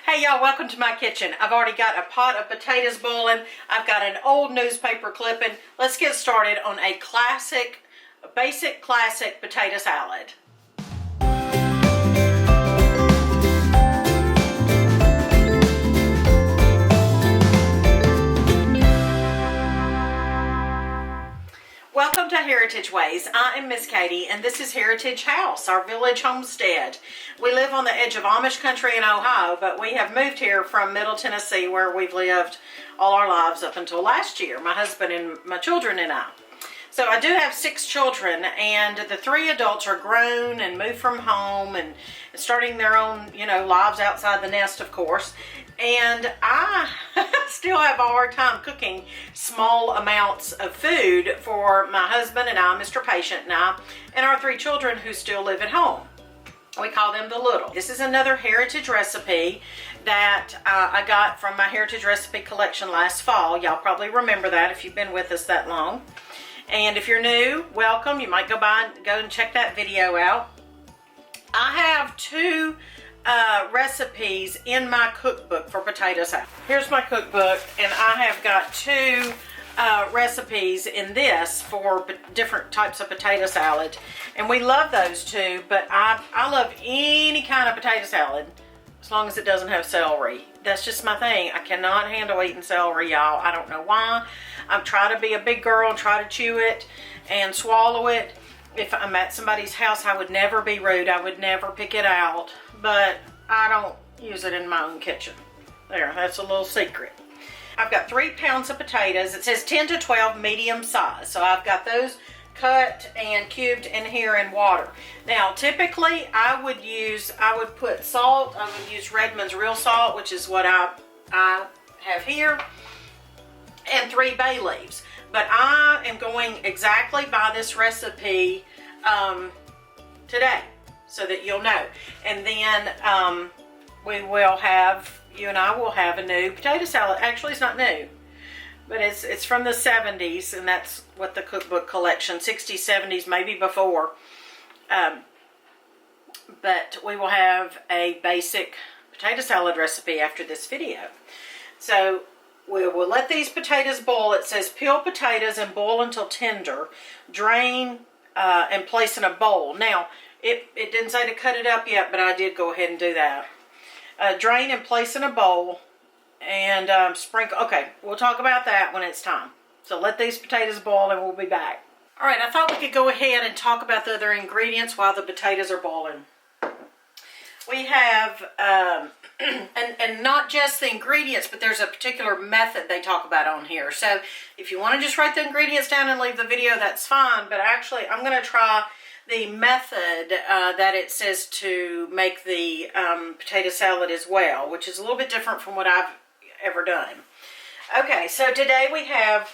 Hey y'all, welcome to my kitchen. I've already got a pot of potatoes boiling. I've got an old newspaper clipping. Let's get started on a basic classic potato salad. Welcome to Heritage Ways. I am Miss Katie, and this is Heritage House, our village homestead. We live on the edge of Amish country in Ohio, but we have moved here from Middle Tennessee, where we've lived all our lives up until last year, my husband and my children and I. So I do have 6 children, and the 3 adults are grown and moved from home and starting their own, lives outside the nest, of course. And I still have a hard time cooking small amounts of food for my husband and I, Mr. Patient and I, and our 3 children who still live at home. We call them the little. This is another heritage recipe that I got from my heritage recipe collection last fall. Y'all probably remember that if you've been with us that long. And if you're new, welcome. You might go and check that video out. I have 2 recipes in my cookbook for potato salad. Here's my cookbook, and I have got 2 recipes in this for different types of potato salad, and we love those 2, but I love any kind of potato salad as long as it doesn't have celery. That's just my thing. I cannot handle eating celery, y'all. I don't know why. I'm trying to be a big girl and try to chew it and swallow it. If I'm at somebody's house, I would never be rude. I would never pick it out, but I don't use it in my own kitchen. There, that's a little secret. I've got 3 pounds of potatoes. It says 10 to 12 medium size. So I've got those cut and cubed in here in water. Now, typically I would put salt. I would use Redmond's real salt, which is what I have here, and 3 bay leaves. But I am going exactly by this recipe today, so that you'll know. And then you and I will have a new potato salad. Actually, it's not new, but it's from the 70s, and that's what the cookbook collection, 60s, 70s, maybe before. But we will have a basic potato salad recipe after this video. So we will let these potatoes boil. It says peel potatoes and boil until tender. Drain and place in a bowl. Now, it didn't say to cut it up yet, but I did go ahead and do that. Drain and place in a bowl and sprinkle. Okay, we'll talk about that when it's time. So let these potatoes boil and we'll be back. All right, I thought we could go ahead and talk about the other ingredients while the potatoes are boiling. We have, and not just the ingredients, but there's a particular method they talk about on here. So if you want to just write the ingredients down and leave the video, that's fine. But actually, I'm going to try the method that it says to make the potato salad as well, which is a little bit different from what I've ever done. Okay, so today we have,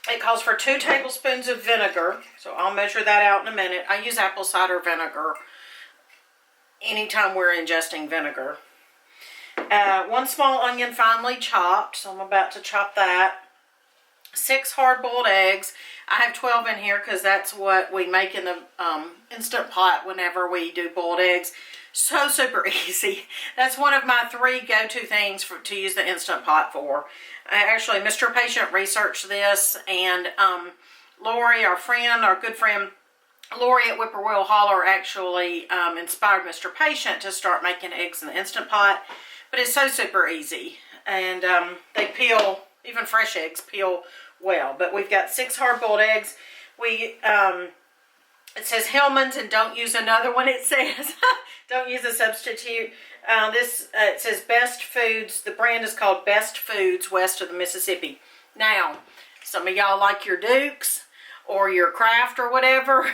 it calls for 2 tablespoons of vinegar. So I'll measure that out in a minute. I use apple cider vinegar anytime we're ingesting vinegar. 1 small onion finely chopped, so I'm about to chop that. 6 hard-boiled eggs. I have 12 in here because that's what we make in the Instant Pot whenever we do boiled eggs. So super easy. That's one of my 3 go-to things to use the Instant Pot for. Actually, Mr. Patient researched this, and Lori, our good friend, Lori at Whippoorwill Holler actually inspired Mr. Patient to start making eggs in the Instant Pot. But it's so super easy, and they peel, even fresh eggs peel well. But we've got 6 hard-boiled eggs. It says Hellman's, and don't use another one. It says don't use a substitute. It says Best Foods. The brand is called Best Foods west of the Mississippi. Now, some of y'all like your Dukes or your Kraft or whatever.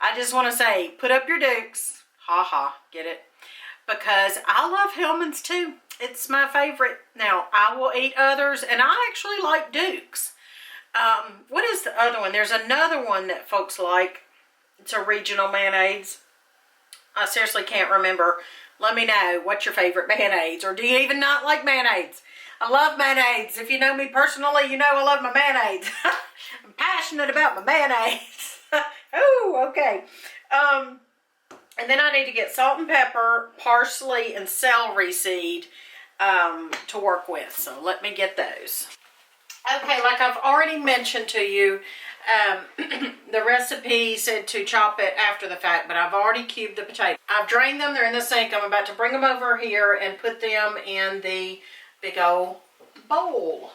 I just want to say, put up your Dukes. Ha ha, get it? Because I love Hellman's too. It's my favorite. Now, I will eat others, and I actually like Dukes. What is the other one? There's another one that folks like. It's a regional mayonnaise. I seriously can't remember. Let me know what's your favorite mayonnaise, or do you even not like mayonnaise? I love mayonnaise. If you know me personally, you know I love my mayonnaise. I'm passionate about my mayonnaise. Oh, okay. And then I need to get salt and pepper, parsley, and celery seed to work with. So let me get those. Okay, like I've already mentioned to you, the recipe said to chop it after the fact, but I've already cubed the potatoes. I've drained them. They're in the sink. I'm about to bring them over here and put them in the big old bowl.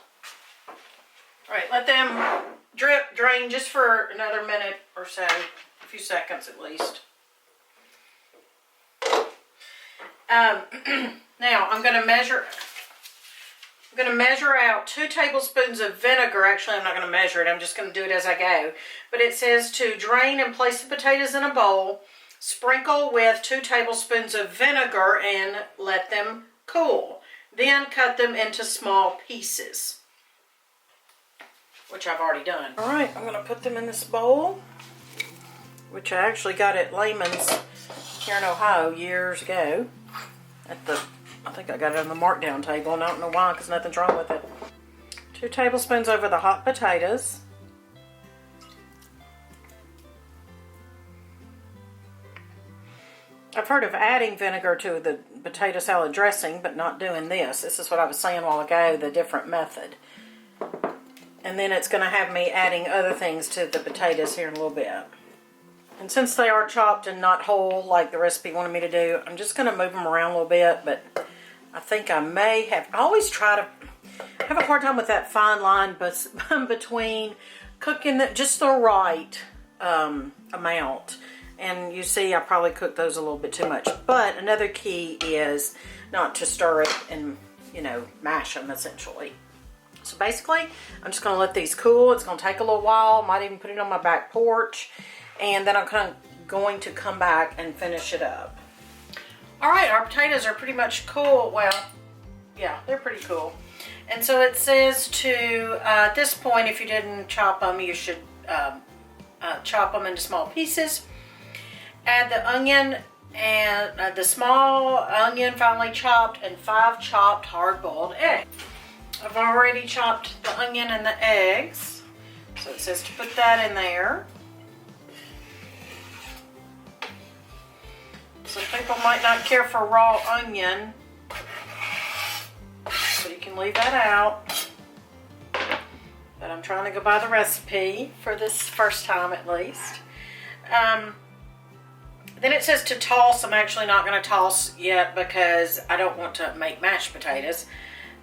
All right, let them drain just for another minute or so, a few seconds at least. Now I'm going to measure out 2 tablespoons of vinegar. Actually, I'm not going to measure it. I'm just going to do it as I go. But it says to drain and place the potatoes in a bowl, sprinkle with 2 tablespoons of vinegar and let them cool. Then cut them into small pieces, which I've already done. All right, I'm going to put them in this bowl, which I actually got at Lehman's here in Ohio years ago. I think I got it on the markdown table, and I don't know why, because nothing's wrong with it. 2 tablespoons over the hot potatoes. I've heard of adding vinegar to the potato salad dressing, but not doing this. This is what I was saying a while ago, the different method. And then it's going to have me adding other things to the potatoes here in a little bit. And since they are chopped and not whole like the recipe wanted me to do, I'm just going to move them around a little bit, but I think I may have, I always try to have a hard time with that fine line between cooking just the right amount. And you see, I probably cooked those a little bit too much. But another key is not to stir it and, you know, mash them essentially. So basically, I'm just going to let these cool. It's going to take a little while. Might even put it on my back porch. And then I'm going to come back and finish it up. All right, our potatoes are pretty much cool. Well, yeah, they're pretty cool. And so it says to, at this point, if you didn't chop them, you should chop them into small pieces. Add the onion and the small onion finely chopped and 5 chopped hard-boiled eggs. I've already chopped the onion and the eggs. So it says to put that in there. Some people might not care for raw onion, so you can leave that out. But I'm trying to go by the recipe for this first time at least. Then it says to toss. I'm actually not going to toss yet because I don't want to make mashed potatoes.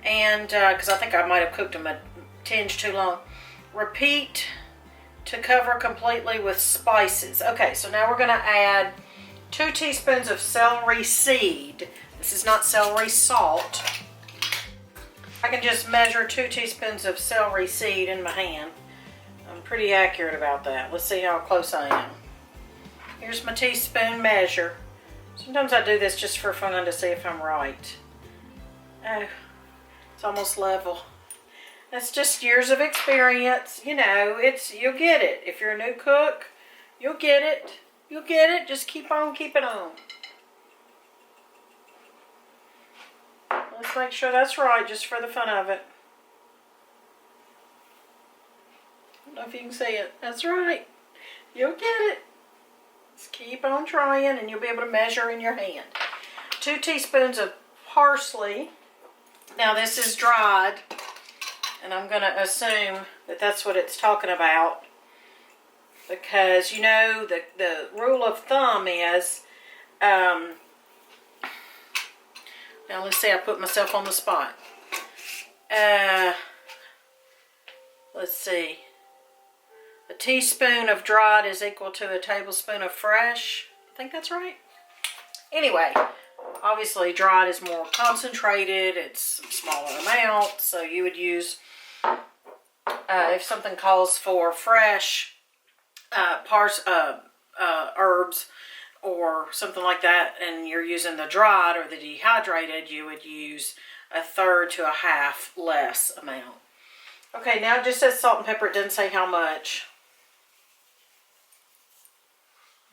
And because I think I might have cooked them a tinge too long. Repeat to cover completely with spices. Okay, so now we're going to add 2 teaspoons of celery seed. This is not celery salt. I can just measure 2 teaspoons of celery seed in my hand. I'm pretty accurate about that. Let's see how close I am. Here's my teaspoon measure. Sometimes I do this just for fun to see if I'm right. Oh, it's almost level. That's just years of experience. You know, you'll get it. If you're a new cook, you'll get it. You'll get it. Just keep on keeping on. Let's make sure that's right just for the fun of it. I don't know if you can see it. That's right. You'll get it. Just keep on trying and you'll be able to measure in your hand. 2 teaspoons of parsley. Now this is dried, and I'm going to assume that that's what it's talking about. Because, you know, the rule of thumb is, now let's see, I put myself on the spot. Let's see. A teaspoon of dried is equal to a tablespoon of fresh. I think that's right. Anyway, obviously dried is more concentrated. It's a smaller amount. So you would use, if something calls for fresh, herbs or something like that, and you're using the dried or the dehydrated, you would use 1/3 to 1/2 less amount. Okay, now it just says salt and pepper. It doesn't say how much.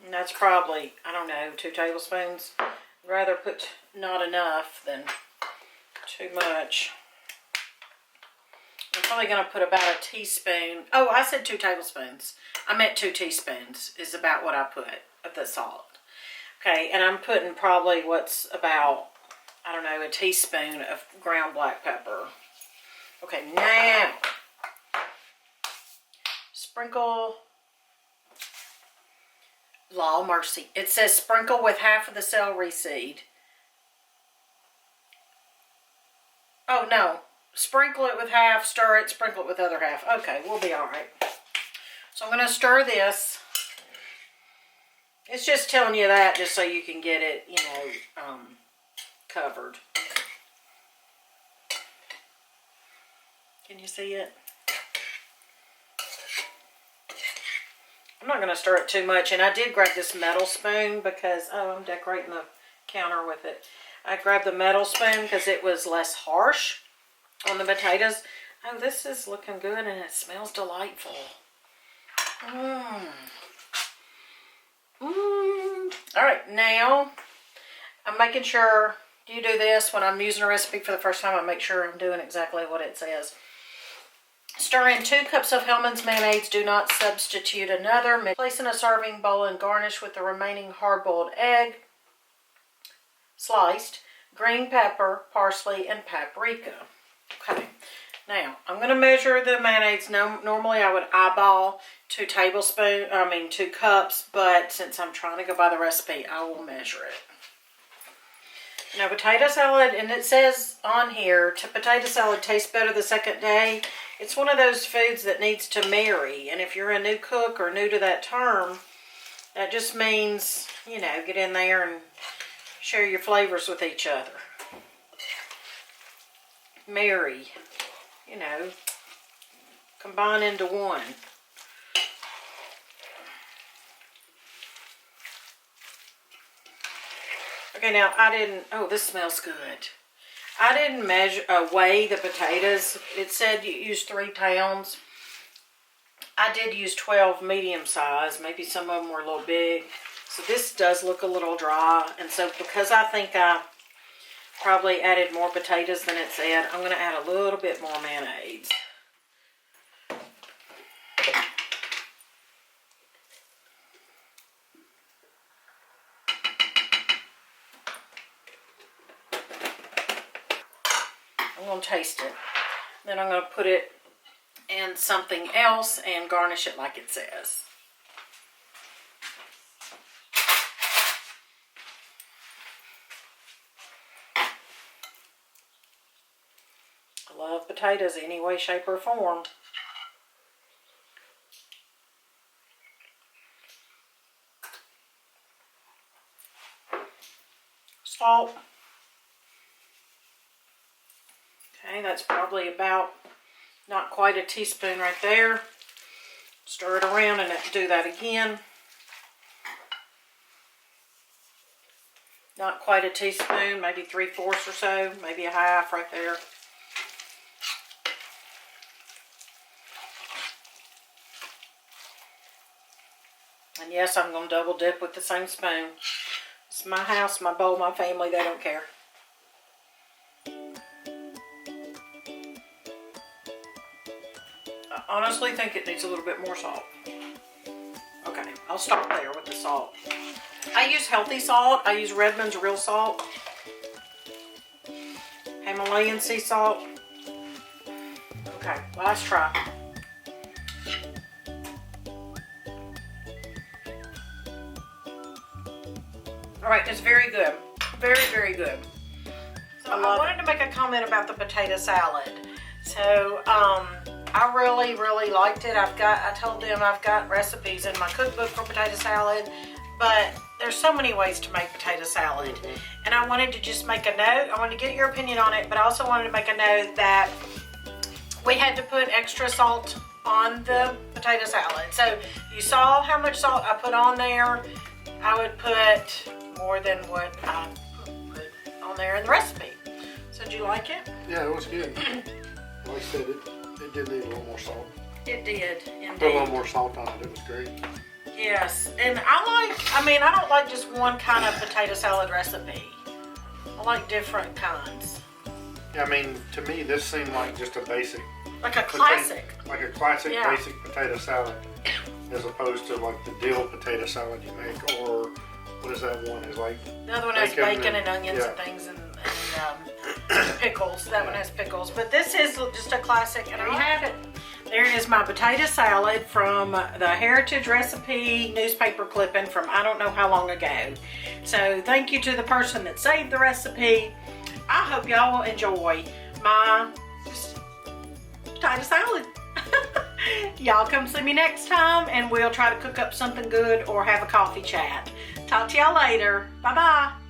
And that's probably, I don't know, 2 tablespoons. I'd rather put not enough than too much. I'm probably going to put about a teaspoon. Oh, I said 2 tablespoons. I meant 2 teaspoons is about what I put of the salt. Okay, and I'm putting probably what's about, I don't know, a teaspoon of ground black pepper. Okay, now, sprinkle, law mercy. It says sprinkle with half of the celery seed. Oh, no. Sprinkle it with half, stir it, sprinkle it with the other half. Okay, we'll be all right. So I'm going to stir this. It's just telling you that just so you can get it, you know, covered. Can you see it? I'm not going to stir it too much. And I did grab this metal spoon because, oh, I'm decorating the counter with it. I grabbed the metal spoon because it was less harsh on the potatoes. Oh, this is looking good and it smells delightful. All right, now I'm making sure you do this when I'm using a recipe for the first time. I make sure I'm doing exactly what it says. Stir in 2 cups of Hellmann's mayonnaise. Do not substitute another. Place in a serving bowl and garnish with the remaining hard-boiled egg, sliced, green pepper, parsley, and paprika. Okay, now I'm going to measure the mayonnaise. Normally I would eyeball 2 cups, but since I'm trying to go by the recipe, I will measure it. Now, potato salad, and it says on here, potato salad tastes better the second day. It's one of those foods that needs to marry, and if you're a new cook or new to that term, that just means, you know, get in there and share your flavors with each other. Marry, you know, combine into one. Okay, now I didn't, oh, this smells good. I didn't weigh the potatoes. It said you use 3 pounds. I did use 12 medium size. Maybe some of them were a little big. So this does look a little dry. And so because I think I probably added more potatoes than it said, I'm going to add a little bit more mayonnaise. I'm going to taste it. Then I'm going to put it in something else and garnish it like it says. I love potatoes any way, shape, or form. Salt. Okay, that's probably about not quite a teaspoon right there. Stir it around and do that again. Not quite a teaspoon, maybe 3/4 or so, maybe a half right there. And yes, I'm going to double dip with the same spoon. It's my house, my bowl, my family, they don't care. I honestly think it needs a little bit more salt. Okay, I'll start there with the salt. I use healthy salt. I use Redmond's real salt. Himalayan sea salt. Okay, last try. Alright, it's very good. Very, very good. So I wanted to make a comment about the potato salad. So, I really, really liked it. I told them I've got recipes in my cookbook for potato salad, but there's so many ways to make potato salad. And I wanted to just make a note. I wanted to get your opinion on it, but I also wanted to make a note that we had to put extra salt on the potato salad. So you saw how much salt I put on there. I would put more than what I put on there in the recipe. So did you like it? Yeah, it was good. Like I said, it did need a little more salt. It did, indeed. Put a little more salt on it. It was great. Yes, and I don't like just one kind of potato salad recipe. I like different kinds. Yeah, I mean, to me, this seemed like just a basic. Like a classic. Like a classic, yeah. Basic potato salad, as opposed to like the dill potato salad you make, or What is that one? It's like The other one has bacon and onions yeah. and things and pickles. That one has pickles. But this is just a classic. And there you have it. There is my potato salad from the Heritage Recipe newspaper clipping from I don't know how long ago. So thank you to the person that saved the recipe. I hope y'all will enjoy my potato salad. Y'all come see me next time and we'll try to cook up something good or have a coffee chat. Talk to y'all later. Bye-bye.